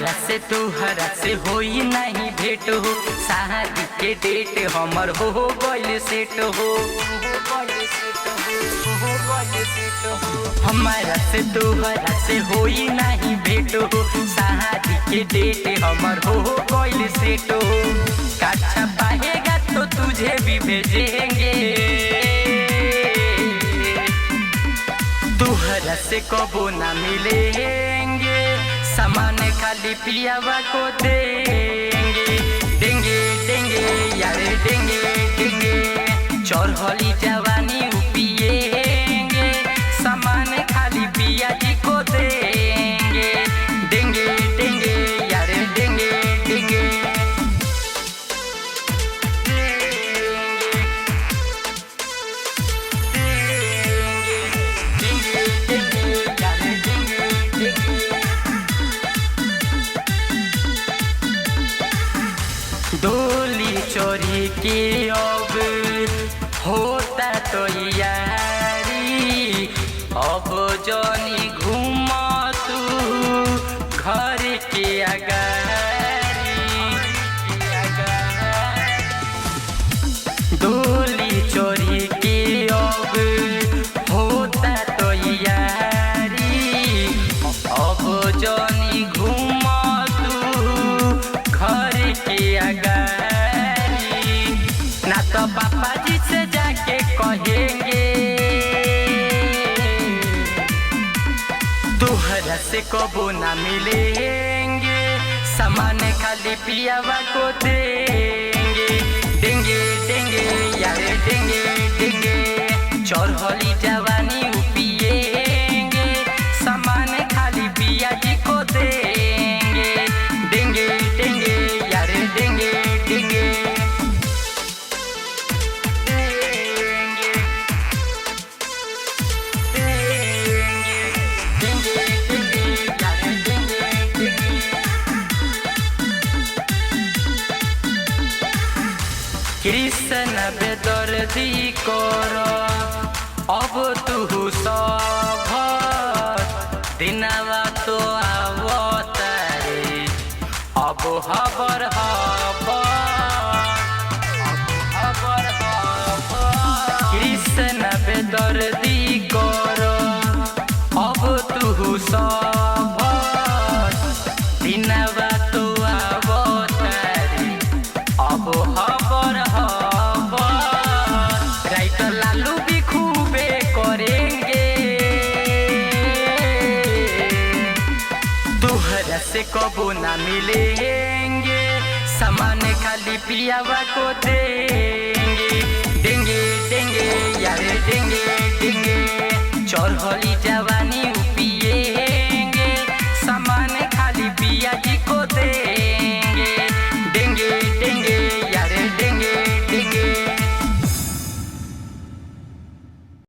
हमारा से तुहरा से होई नहीं भेंट हो, शादी के डेट हमर हो गइल सेट हो। हमारा से तुहरा से होई नहीं भेंट हो, शादी के डेट हमर हो गइल सेट हो। काछा पाएगा तो तुझे भी भेजेंगे, तुहरा से कबो ना मिलेंगे, सामान खाली पियावा को देंगे। देंगे देंगे यारे देंगे देंगे, चढ़ली जवानी पिएंगे, सामान खाली पिया जी को देंगे। देंगे देंगे यारे देंगे देंगे, डोली चोरी की अब होता तो यारी, अब जानी घूम तू घर के अगारी। डोली चोरी की अब होता तो यारी, अब जानी घूम तू घर के अगारी, ना तो पापा जी से जाके कहेंगे, तुहरा से कबो ना मिलेंगे, सामान खाली पियावा को देंगे। देंगे देंगे यारे देंगे देंगे, चढ़ली जवानी पिएंगे, सामान खाली पिया जी को देंगे। देंगे देंगे यारे देंगे देंगे, कृष्ण बेदर्दी कर अब तू सब, दिनवा तो आवतारे अब खबर कृष्ण बेदर्दी कर अब तू सब, दिनवा तो आवतारे अब खबर राइटर लालू भी खूबे करेंगे, तुहरा से कबो ना मिलेंगे, सामान खाली पियावा को देंगे। देंगे देंगे यारे देंगे देंगे, चढ़ली जवानी